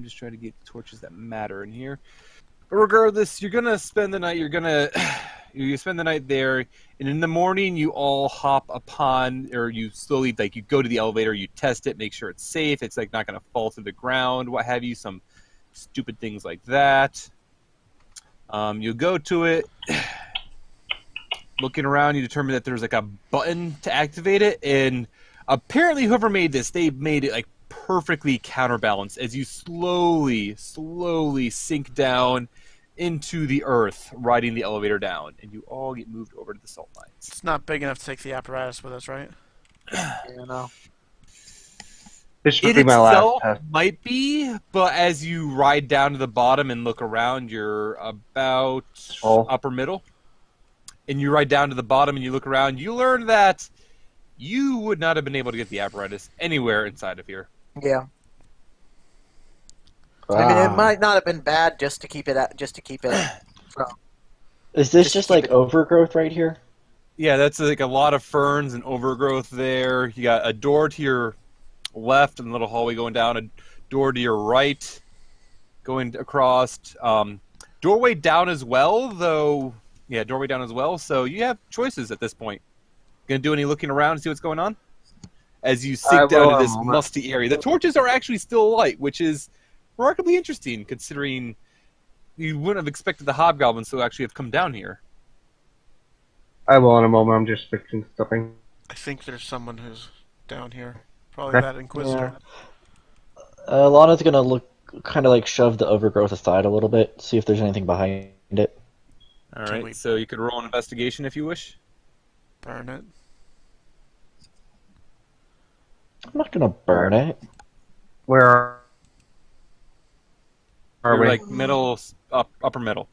just trying to get the torches that matter in here. But regardless, you're gonna spend the night. You spend the night there, and in the morning you all hop upon, or you slowly you go to the elevator, you test it, make sure it's safe. It's not gonna fall to the ground, what have you. Some stupid things like that. You go to it. Looking around, you determine that there's a button to activate it, and apparently whoever made this, they made it perfectly counterbalanced as you slowly sink down into the earth, riding the elevator down, and you all get moved over to the salt mines. It's not big enough to take the apparatus with us, right? You know. This should It be my last itself test. might be, but as you ride down to the bottom and look around, you're about upper middle. And you ride down to the bottom and you look around, you learn that you would not have been able to get the apparatus anywhere inside of here. Yeah. I mean, it might not have been bad just to keep it from. Is this just like overgrowth right here? Yeah, that's a lot of ferns and overgrowth there. You got a door to your left and a little hallway going down, a door to your right going across. Doorway down as well, though. Yeah, doorway down as well. So you have choices at this point. Gonna do any looking around and see what's going on? As you sink down to this musty area. The torches are actually still alight, which is remarkably interesting, considering you wouldn't have expected the hobgoblins to actually have come down here. I will in a moment. I'm just fixing something. I think there's someone who's down here. Probably that Inquisitor. Yeah. Lana's gonna look, kind of shove the overgrowth aside a little bit, see if there's anything behind it. Alright, so you could roll an investigation if you wish. Burn it. I'm not gonna burn it. Where are we? Middle, upper middle.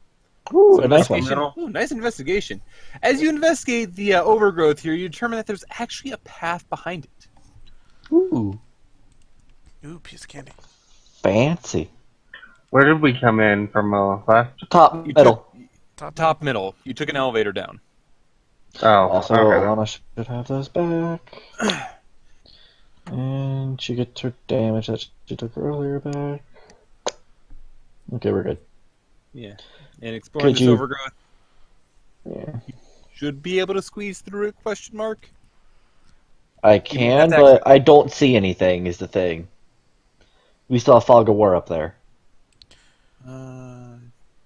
Ooh, So a nice one. Ooh, nice investigation. As you investigate the overgrowth here, you determine that there's actually a path behind it. Ooh, Ooh, piece of candy. fancy. Where did we come in from left? Top, middle. Top middle. You took an elevator down. Oh, Also, okay. Alana should have those back. And she gets her damage that she took earlier back. Okay, we're good. Yeah. And exploring this overgrowth, Yeah. should be able to squeeze through it, question mark? I can, but I don't see anything, is the thing. We saw a fog of war up there.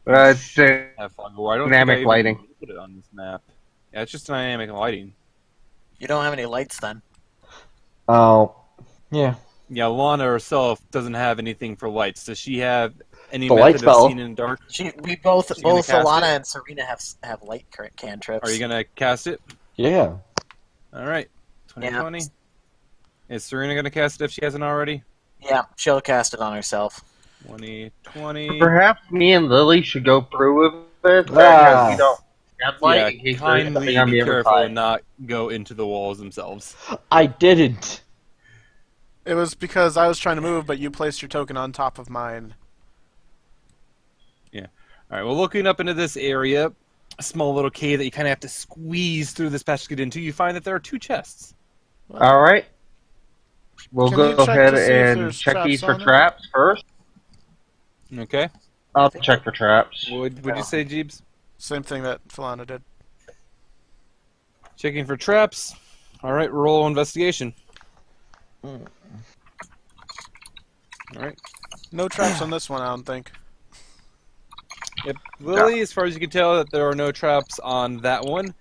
It's Have fog of war. I don't dynamic think I lighting. even put it on this map. Yeah, it's just dynamic lighting. You don't have any lights then. Oh, yeah. Yeah, Lana herself doesn't have anything for lights. Does she have any The light method of spell. seeing in the dark? We both gonna cast Falana it? and Surina have light cantrips. Are you gonna cast it? Yeah. All right. 2020. Is Surina gonna cast it if she hasn't already? Yeah, she'll cast it on herself. 2020. Perhaps me and Lily should go through with it. Ah. We don't have light Yeah, in case there's kindly something on be the other careful side. and not go into the walls themselves. I didn't. It was because I was trying to move, but you placed your token on top of mine. Yeah. All right. Well, looking up into this area, a small little cave that you kind of have to squeeze through this patch to get into, you find that there are two chests. All right. We'll Can go you check ahead to see if and there's check these traps for on it? traps first. Okay. I'll check for traps. What would you say, Jeebs? Same thing that Falana did. Checking for traps. All right. Roll investigation. All right. No traps on this one, I don't think. Yep. Lily, as far as you can tell, that there are no traps on that one.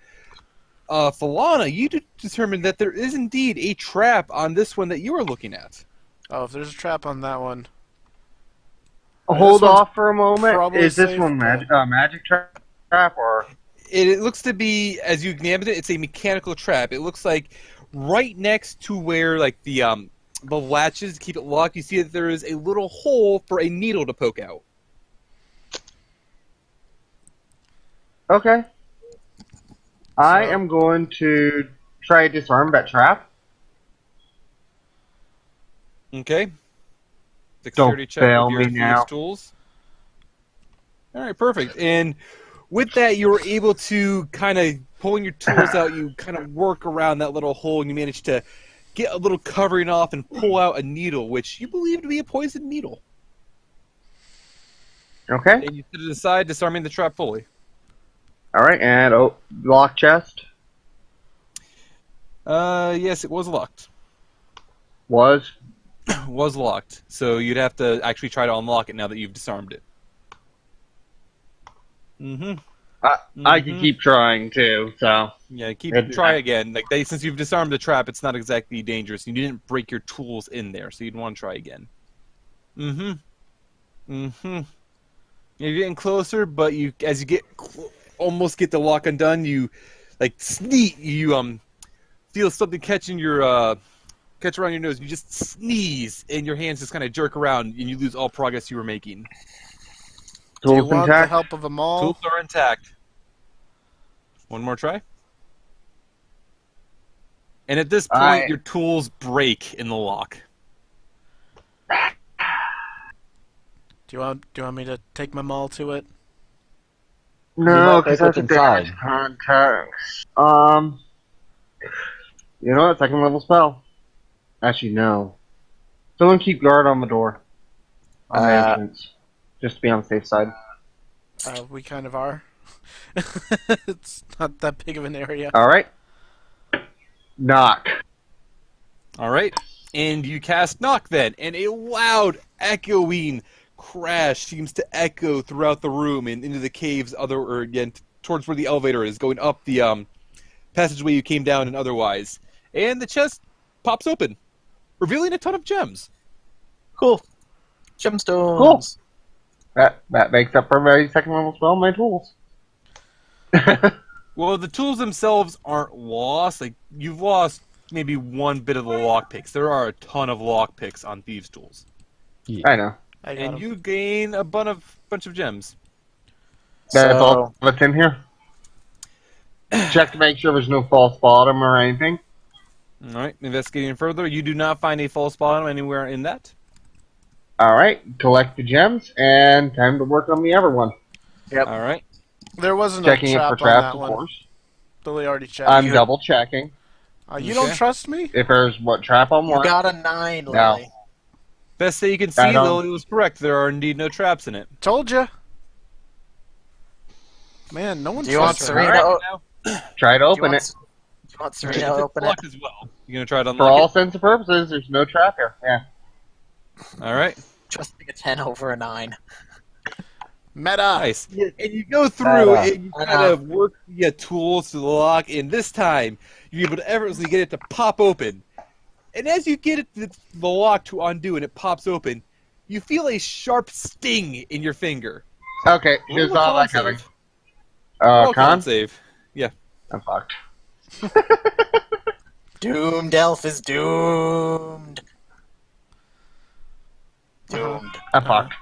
Falana, you determined that there is indeed a trap on this one that you are looking at. Oh, if there's a trap on that one. Hold This one's off for a moment. probably Is this safe, one magic trap or? It looks to be, as you examined it, it's a mechanical trap. It looks like right next to where the latches keep it locked, you see that there is a little hole for a needle to poke out. Okay. I am going to try to disarm that trap. Okay. Dexterity check fail with your me thieves' now. tools. All right, perfect. And with that, you were able to kind of pulling your tools out. You kind of work around that little hole, and you manage to get a little covering off and pull out a needle, which you believe to be a poisoned needle. Okay. And you set it aside, disarming the trap fully. All right, and lock chest Yes, it was locked. was. Was locked. So you'd have to actually try to unlock it now that you've disarmed it. Mm-hmm. I can keep trying too. So Yeah, It- try again. Like since you've disarmed the trap, it's not exactly dangerous. You didn't break your tools in there, so you'd want to try again. You're getting closer, but as you get almost get the lock undone, you feel something catching your catch around your nose. You just sneeze, and your hands just kind of jerk around, and you lose all progress you were making. Do you tools want the intact. help of a maul? Tools are intact. One more try. And at this point, your tools break in the lock. Do you want me to take my maul to it? No, might because break that's a what's inside. damage contacts. You know what? Second level spell. Actually, no. Someone keep guard on the door. On the entrance. Just to be on the safe side. We kind of are. It's not that big of an area. Alright. Knock. All right, and you cast Knock then, and a loud, echoing crash seems to echo throughout the room and into the caves, towards where the elevator is, going up the passageway you came down and otherwise. And the chest pops open, revealing a ton of gems. Cool. Gemstones. Cool. That makes up for a very second level spell, my tools. Well, the tools themselves aren't lost. Like, you've lost maybe one bit of the lockpicks. There are a ton of lockpicks on Thieves' Tools. I know. I got And 'em. you gain a bunch of gems. That's So- all that's in here. Check to make sure there's no false bottom or anything. All right, investigating further, you do not find a false bottom anywhere in that. Alright, collect the gems, and time to work on the other one. Yep. All right. There wasn't Checking a it trap for on traps, that of one. course. Billy already checked. I'm double checking. You don't Okay. trust me? If there's what trap on You one. got a 9, No. Lily. Best that you can see, I don't- Lily was correct. There are indeed no traps in it. Told ya. Man, no one Do you want trusts her. Serena? All Oh, right, Try to do you open want, it. do you want now, Serena to open it? lock as well. You gonna try to For unlock all intents and purposes, there's no trap here. Yeah. it? All right. Trusting a 10 over a 9. Meta. Nice. And you go through and you I kind know. of work your tools to the lock, and this time you're able to effortlessly get it to pop open. And as you get it the lock to undo and it pops open, you feel a sharp sting in your finger. Okay, Roll here's a all con that coming. save. Roll a Con? save. Yeah. I'm fucked. Doomed elf is doomed. Doomed. I'm fucked.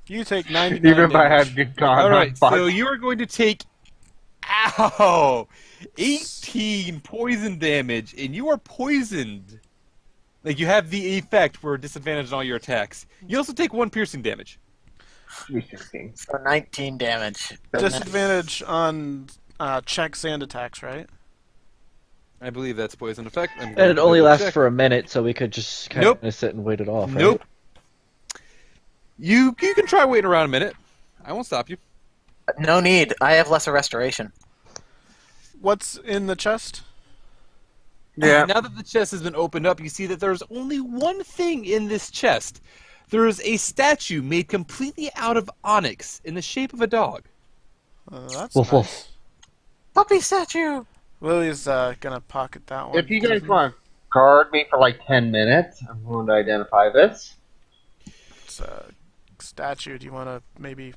You take 99 Even if I damage. had good con, All I'm right. fucked. So you are going to take 18 poison damage, and you are poisoned. Like, you have the effect for disadvantage on all your attacks. You also take 1 piercing damage. 316. So 19 damage. Disadvantage on checks and attacks, right? I believe that's poison effect. I'm And going it to only double lasts check. for a minute, so we could just kind Nope. of sit and wait it off, right? Nope. You can try waiting around a minute. I won't stop you. No need. I have lesser restoration. What's in the chest? Yeah. Now that the chest has been opened up, you see that there's only one thing in this chest. There is a statue made completely out of onyx in the shape of a dog. That's Woof, nice. woof. Puppy statue. Lily's gonna pocket that one. If you guys want to guard me for like 10 minutes, I'm going to identify this. It's a statue. Do you want to maybe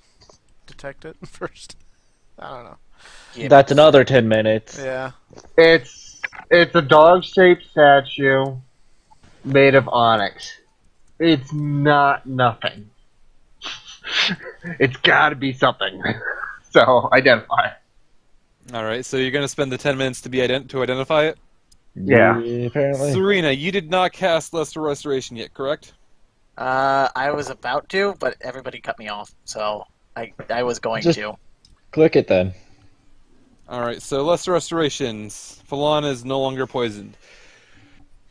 detect it first? I don't know. Yeah. That's another 10 minutes. Yeah. It's a dog-shaped statue made of onyx. It's not nothing. It's got to be something. So identify. All right, so you're going to spend the 10 minutes to identify it? Yeah. Apparently. Serena, you did not cast Lesser Restoration yet, correct? I was about to, but everybody cut me off, so I was going Just- to. Click it then. All right, so Lesser Restorations. Falana is no longer poisoned.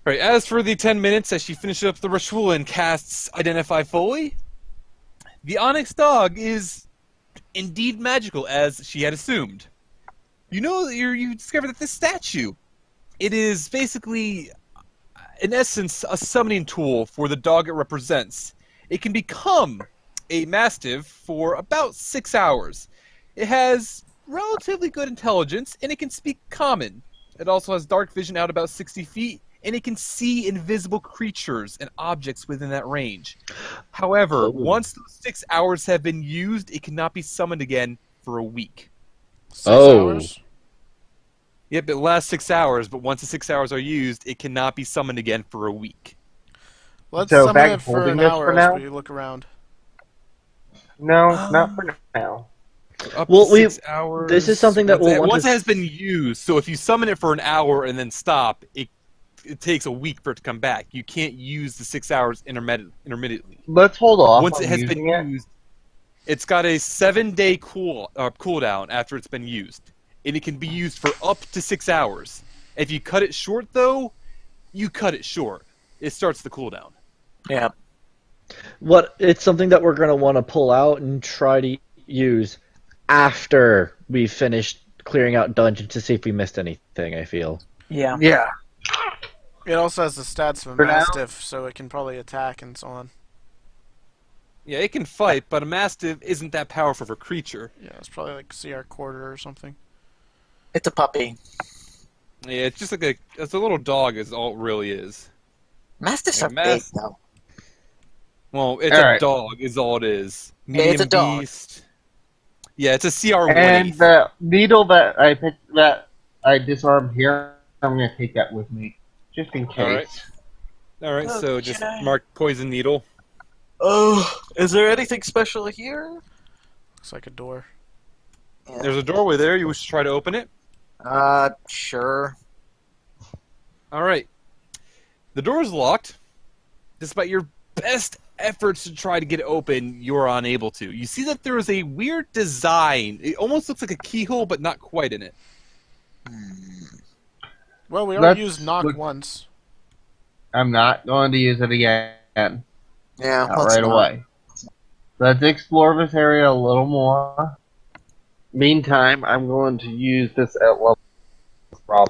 All right, as for the 10 minutes as she finishes up the ritual and casts Identify fully, The onyx dog is indeed magical, as she had assumed. You discover that this statue, it is basically, in essence, a summoning tool for the dog it represents. It can become a mastiff for about 6 hours. It has relatively good intelligence, and it can speak common. It also has dark vision out about 60 feet, and it can see invisible creatures and objects within that range. However, once those 6 hours have been used, it cannot be summoned again for a week. 6 hours? Yep, it lasts 6 hours, but once the 6 hours are used, it cannot be summoned again for a week. Let's So summon back it for holding an this hour for as now? we look around. No, not for now. Up Well, to 6 hours. this is something that we'll want once to it has been used. So if you summon it for an hour and then stop, it takes a week for it to come back. You can't use the 6 hours intermittently. Let's hold off Once on it has been using it. used, it's got a 7-day cooldown after it's been used, and it can be used for up to 6 hours. If you cut it short, though, you cut it short. It starts the cooldown. Yeah. It's something that we're going to want to pull out and try to use after we finish clearing out dungeons to see if we missed anything, I feel. Yeah. Yeah. It also has the stats of a For now? mastiff, so it can probably attack and so on. Yeah, it can fight, but a mastiff isn't that powerful of a creature. Yeah, it's probably like CR quarter or something. It's a puppy. Yeah, it's just like it's a little dog is all it really is. Mastiffs Yeah, are big, though. Well, it's All a right. dog is all it is. Yeah, it's a dog. Beast. Yeah, it's a CR And 1/8. the needle that I picked, that I disarmed here, I'm gonna take that with me, just in case. All right, so just Okay. mark poison needle. Oh, is there anything special here? Looks like a door. There's a doorway there. You wish to try to open it? Sure. All right. The door is locked. Despite your best efforts to try to get it open, you're unable to. You see that there is a weird design. It almost looks like a keyhole, but not quite in it. Well, we already Let's used knock look- once. I'm not going to use it again. Yeah, Not let's right not. away. Let's explore this area a little more. Meantime, I'm going to use this at level for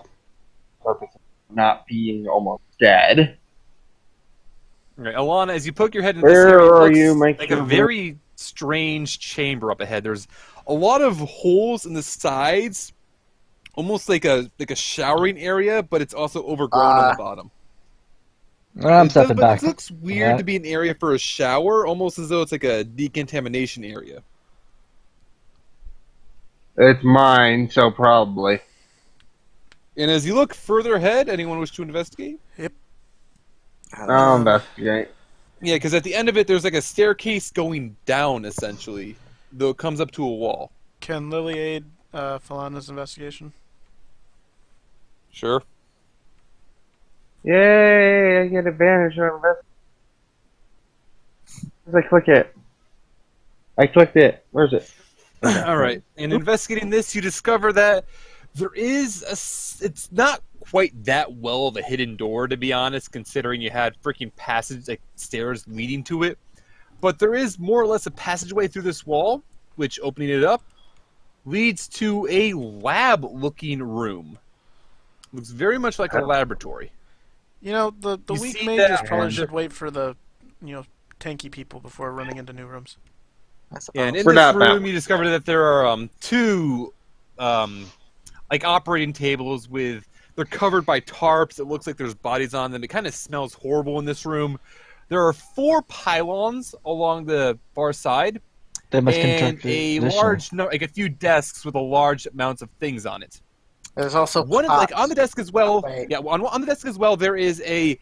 purpose of not being almost dead. All right, Alana, as you poke your head into Where this area, it are looks you, my like a children? very strange chamber up ahead. There's a lot of holes in the sides, almost like a showering area, but it's also overgrown on the bottom. I'm stepping back. It looks weird Yeah. to be an area for a shower, almost as though it's like a decontamination area. It's mine, so probably. And as you look further ahead, anyone wish to investigate? I'll investigate. Yeah, because at the end of it, there's like a staircase going down, essentially, though it comes up to a wall. Can Lily aid Falana's investigation? Sure. Yay! I get advantage on investigation. As I click it. I clicked it. Where's it? All right. In investigating this, you discover that there is it's not quite that well of a hidden door, to be honest, considering you had freaking passage, like stairs leading to it. But there is more or less a passageway through this wall, which, opening it up, leads to a lab-looking room. Looks very much like a laboratory. You know, the You weak see mages that- probably should wait for the, tanky people before running into new rooms. Yeah, and in We're this not room, bound. you discover that there are two, like operating tables with. They're covered by tarps. It looks like there's bodies on them. It kind of smells horrible in this room. There are 4 pylons along the far side, They must and contract a additional. large, like a few desks with a large amounts of things on it. There's also One of, pots. like on the desk as well. Wait. Yeah, on the desk as well. There is a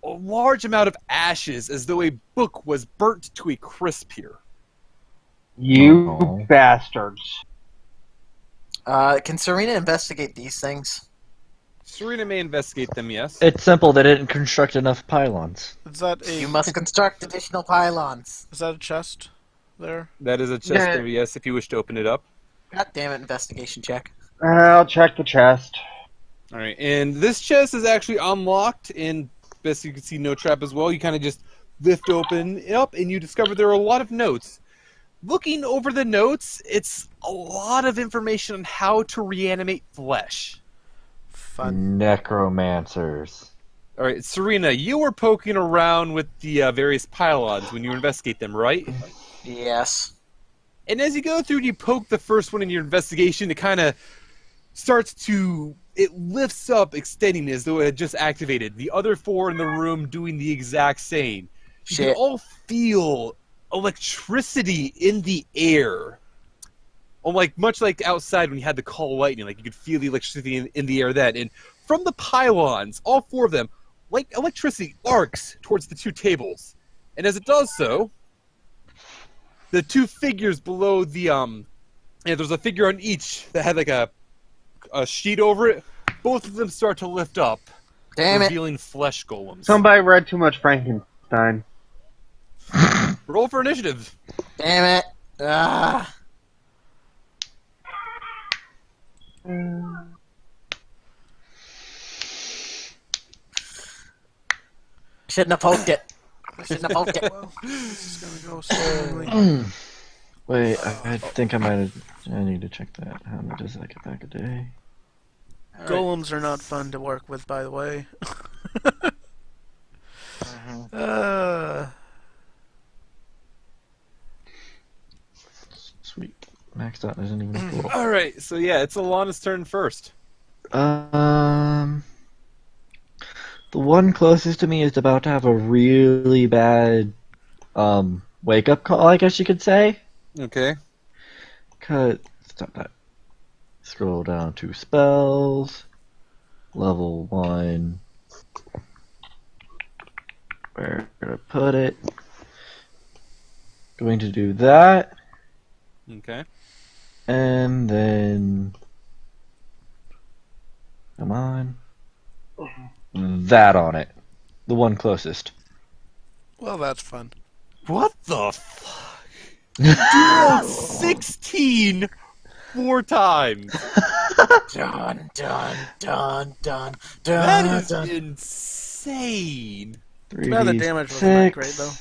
large amount of ashes, as though a book was burnt to a crisp here. You Oh. bastards. Can Surina investigate these things? Surina may investigate them. Yes. It's simple. They didn't construct enough pylons. Is that a You must construct additional pylons. is that a chest there? That is a chest Yeah. there, yes, if you wish to open it up. God damn it, investigation check. I'll check the chest. Alright, and this chest is actually unlocked, and best you can see, no trap as well. You kind of just lift open up, and you discover there are a lot of notes. Looking over the notes, it's a lot of information on how to reanimate flesh. Fun. Necromancers. All right, Surina, you were poking around with the various pylons when you investigate them, right? Yes. And as you go through and you poke the first one in your investigation, it kind of starts to... It lifts up, extending as though it had just activated. The other 4 in the room doing the exact same. You can Shit. all feel electricity in the air. Much like outside when you had the call lightning, like you could feel the electricity in the air then. And from the pylons, all 4 of them, like electricity arcs towards the 2 tables. And as it does so, the 2 figures below the there's a figure on each that had like a sheet over it. Both of them start to lift up, Damn it. revealing flesh golems. Somebody read too much Frankenstein. Roll for initiative. Damn it. Ah. Shouldn't have poked it. Shouldn't have poked it. Well, this is gonna go smoothly. Wait, I think I might have. I need to check that. How much does that get back a day? Golems are not fun to work with, by the way. Mhm. Sweet. Maxed out isn't even cool. All right, so yeah, it's Alana's turn first. The one closest to me is about to have a really bad wake up call, I guess you could say. Okay. Stop that. Scroll down to spells. Level 1. Where did I put it? Going to do that. Okay. And then... Come on. That on it. The one closest. Well, that's fun. What the fuck? You rolled 16 4 times. Dun, dun, dun, dun, That dun, is dun. insane. Too bad the damage wasn't that great, though.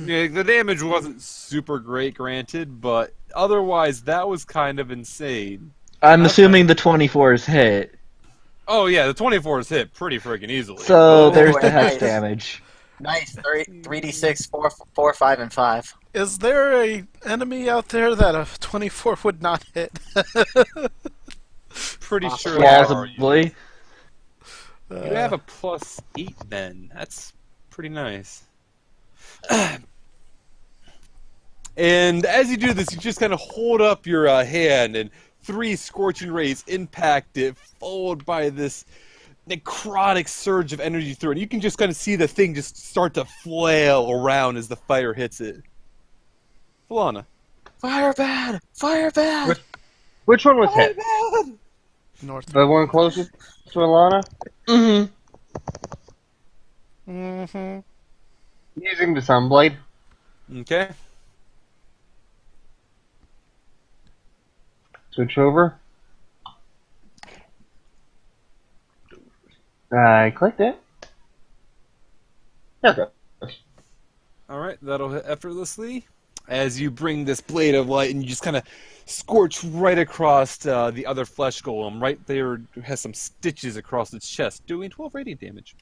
Yeah, the damage wasn't super great, granted, but otherwise that was kind of insane. I'm assuming the 24 is hit. Oh yeah, the 24 is hit pretty freaking easily. So there's Ooh, the hex nice. damage. Nice. 3d6, 4, 5, and 5. Is there a enemy out there that a 24 would not hit? Pretty sure Yeah. there are. Plausibly. You have a +8 then. That's pretty nice. And as you do this, you just kind of hold up your hand, and 3 scorching rays impact it, followed by this necrotic surge of energy through it. And you can just kind of see the thing just start to flail around as the fire hits it. Falana. Fire bad! Fire bad! Which one was hit? North. The one closest to Elana? Mm-hmm. Mm-hmm. Using the Sunblade. Okay. Switch over. I clicked it. Okay. Alright, that'll hit effortlessly. As you bring this blade of light and you just kind of scorch right across the other flesh golem. Right there it has some stitches across its chest, doing 12 radiant damage.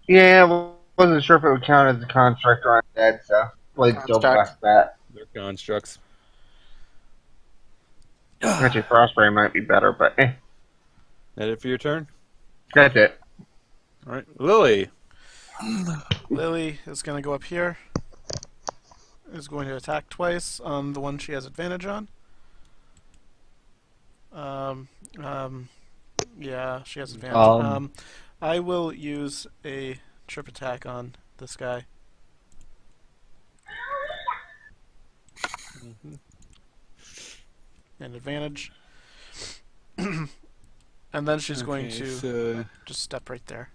Yeah, I wasn't sure if it would count as a construct or undead, so Blade still Construct. blast that. They're constructs. Actually, Frostray might be better, but That it for your turn? that's it. Alright, Lily. Lily is going to go up here. Is going to attack twice on the one she has advantage on. Yeah, she has advantage. I will use a trip attack on this guy. An advantage. And then she's going to just step right there.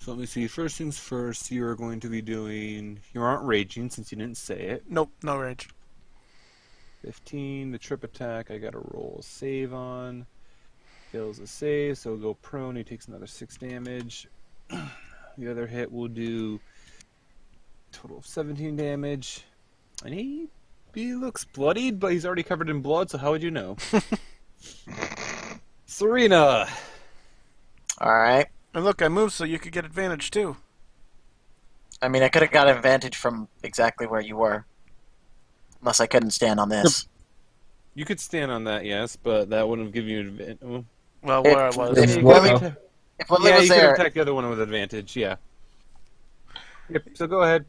So let me see. First things first, you are going to be doing... You aren't raging since you didn't say it. Nope, no rage. 15, the trip attack, I gotta roll a save on. Fails a save, so he'll go prone, he takes another 6 damage. The other hit will do total of 17 damage. And he looks bloodied, but he's already covered in blood, so how would you know? Surina! Alright. And look, I moved so you could get advantage too. I mean, I could have got advantage from exactly where you were. Unless I couldn't stand on this. You could stand on that, yes, but that wouldn't give you advantage. Well, where I was. It's you what- could If Lily yeah, was you could there, attack the other one with advantage, yeah. Yep, so go ahead.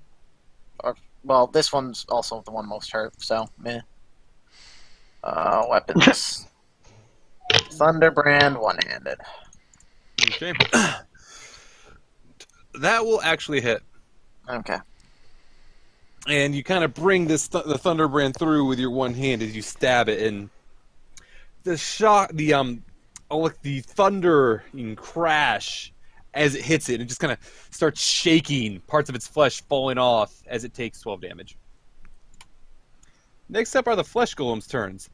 well, this one's also the one most hurt, so meh. Weapons. Thunderbrand, one-handed. Okay. That will actually hit. Okay. And you kind of bring this the Thunderbrand through with your one hand as you stab it, and the shock, the thunder and crash as it hits it, and just kind of starts shaking, parts of its flesh falling off as it takes 12 damage. Next up are the flesh golem's turns.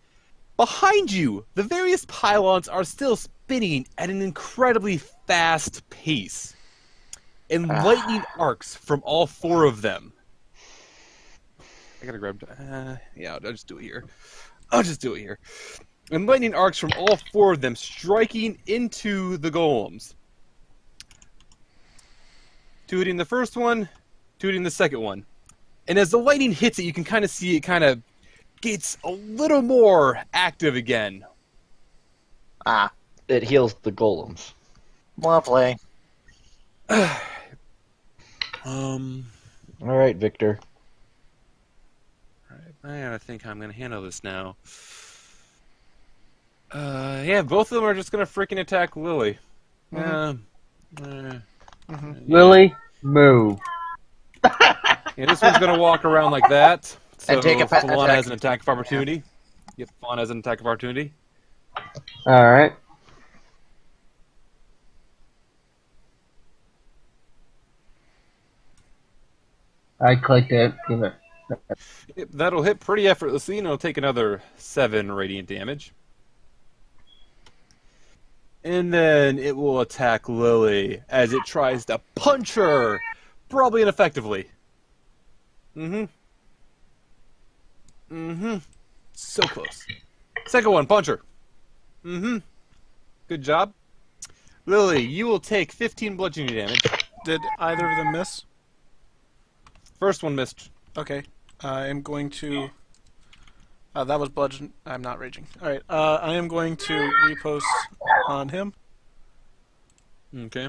Behind you, the various pylons are still spinning at an incredibly fast pace, and lightning arcs from all 4 of them. I gotta grab. Yeah, I'll just do it here. And lightning arcs from all 4 of them, striking into the golems. 2 hitting the first one, 2 hitting the second one. And as the lightning hits it, you can kind of see it kind of gets a little more active again. Ah, It heals the golems. lovely. Alright, Victor. I gotta think how I'm gonna handle this now. Yeah, both of them are just gonna freaking attack Lily. Lily, move. Yeah, this one's gonna walk around like that. So And take a Falana attack. has an attack of opportunity. Yep, Falana has an attack of opportunity. Alright. I clicked it. Give it. Yep, that'll hit pretty effortlessly, and it'll take another 7 radiant damage. And then it will attack Lily as it tries to punch her, probably ineffectively. So close. Second one, punch her. Good job. Lily, you will take 15 bludgeoning damage. Did either of them miss? First one missed. Okay. I am going to... that was bludgeon. I'm not raging. Alright, I am going to repost on him. Okay.